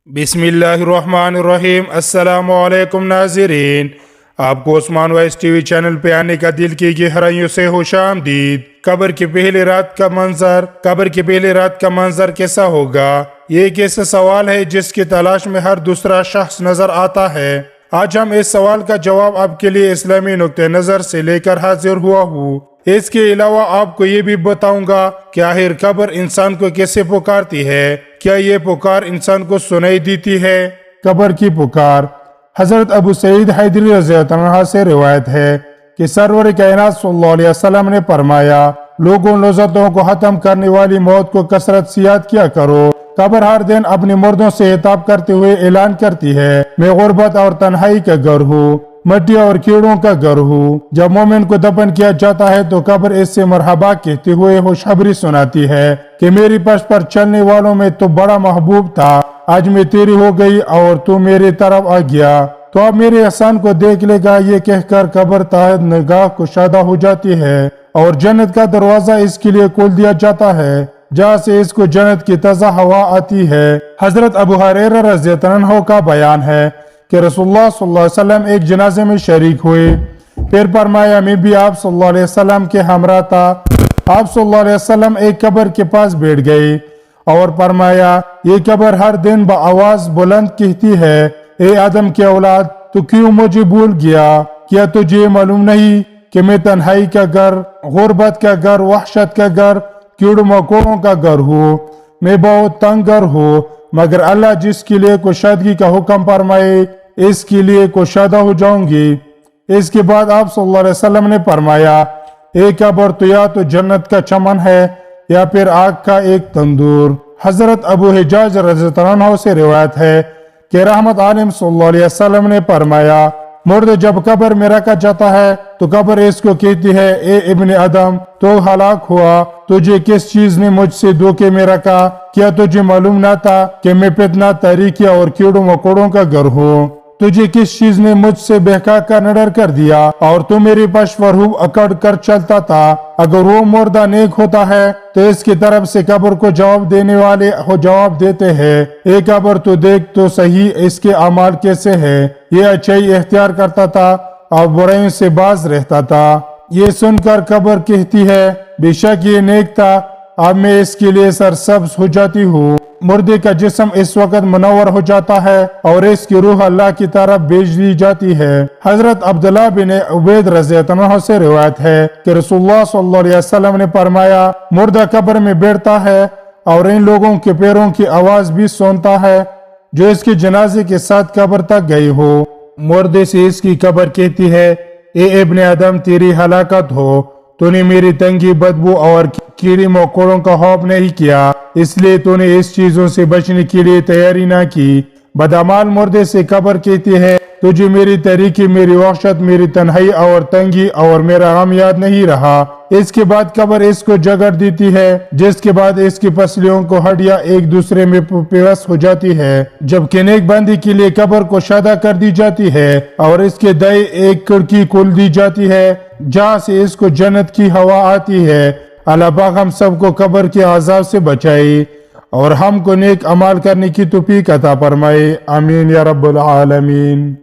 बिस्मिल्लाहिर्रहमानिर्रहीम। अस्सलामुअलैकुम नाज़रीन, आपको उस्मान वॉइस टीवी चैनल पे आने का दिल की गहराइयों से खुशामदीद। कब्र की पहली रात का मंजर कैसा होगा? ये एक ऐसा सवाल है जिसकी तलाश में हर दूसरा शख्स नजर आता है। आज हम इस सवाल का जवाब आपके लिए इस्लामी नुक्ते नजर से लेकर हाजिर हुआ हूँ। इसके अलावा आपको ये भी बताऊंगा कि आखिर कब्र इंसान को कैसे पुकारती है। क्या ये पुकार इंसान को सुनाई देती है? कब्र की पुकार। हजरत अबू सईद हैदरी रज़ियल्लाहु अन्हु से रिवायत है कि सरवर कायनात सल्लल्लाहु अलैहि वसल्लम ने फरमाया, लोगों लज़्ज़तों को खत्म करने वाली मौत को कसरत से याद किया करो। कब्र हर दिन अपने मुर्दों से हिताब करते हुए ऐलान करती है, मैं गुर्बत और तन्हाई का घर हूँ, मट्टी और कीड़ों का घर हूँ। जब मोमिन को दफन किया जाता है तो कब्र इससे मरहबा कहते हुए खुशखबरी सुनाती है कि मेरी पश पर चलने वालों में तो बड़ा महबूब था, आज मैं तेरी हो गई और तू मेरी तरफ आ गया, तो अब मेरे एहसान को देख लेगा। ये कहकर कब्र ताहत निगाह कुशादा हो जाती है और जन्नत का दरवाजा इसके लिए खोल दिया जाता है, जहाँ से इसको जन्नत की ताज़ा हवा आती है। हजरत अबू हुरैरा रज़ियल्लाहु अन्हु का बयान है कि रसूलुल्लाह सल्लल्लाहु अलैहि वसल्लम एक जनाजे में शरीक हुए। फिर फरमाया, मैं भी आप सल्लल्लाहु अलैहि वसल्लम के हमरा था। आप सल्लल्लाहु अलैहि वसल्लम एक कब्र के पास बैठ गए और फरमाया, ये कब्र हर दिन बआवाज बुलंद कहती है, ए आदम के औलाद, तो क्यों मुझे भूल गया? क्या तुझे मालूम नहीं कि मैं तन्हाई का घर, गुर्बत का घर, वहशत का घर, कीड़ों मकोड़ों का घर हूँ। मैं बहुत तंग घर हूँ, मगर अल्लाह जिसके लिए कुशादगी का हुक्म फरमाए इसके लिए कुशादा हो जाऊंगी। इसके बाद आप सल्लल्लाहु अलैहि वसल्लम ने फरमाया, एक कब्र तो या तो जन्नत का चमन है या फिर आग का एक तंदूर। हजरत अबू हिजाज रज़ियल्लाहु अन्हु से रिवायत है कि रहमत आलम सल्लल्लाहु अलैहि वसल्लम ने फरमाया, मुर्द जब कब्र में रखा जाता है तो कब्र इसको कहती है, ए इब्ने आदम, तो हलाक हुआ, तुझे किस चीज ने मुझसे धोखे में रखा? क्या तुझे मालूम न था कि मैं फितना, तारीकी और कीड़ों मकोड़ों का घर हूँ? तुझे किस चीज ने मुझसे बहका कर निडर कर दिया और तू मेरे पश पर खूब अकड़ कर चलता था? अगर वो मुर्दा नेक होता है तो इसकी तरफ से कब्र को जवाब देने वाले हो जवाब देते हैं, एक कब्र तो देख तो सही इसके अमाल कैसे है। ये अच्छाई इख्तियार करता था और बुराइयों से बाज रहता था। ये सुनकर कब्र कहती है, बेशक ये नेक था, अब मैं इसके लिए सरसब्ज हो जाती हूँ। मुर्दे का जिस्म इस वक्त मुनव्वर हो जाता है और इसकी रूह अल्लाह की तरफ भेज दी जाती है। हजरत अब्दुल्लाह बिन उबैद रज़ियल्लाहु अन्हु से रिवायत है कि रसूलुल्लाह सल्लल्लाहु अलैहि वसल्लम ने फरमाया, मुर्दा कब्र में बैठता है और इन लोगों के पैरों की आवाज भी सुनता है जो इसके जनाजे के साथ कब्र तक गई हो। मुर्दे से इसकी कब्र कहती है, ए इब्ने आदम, तेरी हलाकत हो, तूने मेरी तंगी, बदबू और कीड़े मकोड़ों का खौफ नहीं किया, इसलिए तूने इस चीजों से बचने के लिए तैयारी ना की। बदअमाल मुर्दे से कब्र कहती है, तुझे मेरी तरीकी, मेरी वहशत, मेरी तन्हाई और तंगी और मेरा गम याद नहीं रहा। इसके बाद कब्र इसको जगड़ देती है, जिसके बाद इसकी पसलियों को हड्डियां एक दूसरे में पेवस्त हो जाती है। जबकि नेक बंदी के लिए कब्र को शादा कर दी जाती है और इसके दाएं एक खिड़की खोल दी जाती है जहाँ से इसको जन्नत की हवा आती है। अल्लाह पाक हम सबको कब्र के अज़ाब से बचाए और हमको नेक अमाल करने की तौफीक अता फरमाए। आमीन या रब्बुल आलमीन।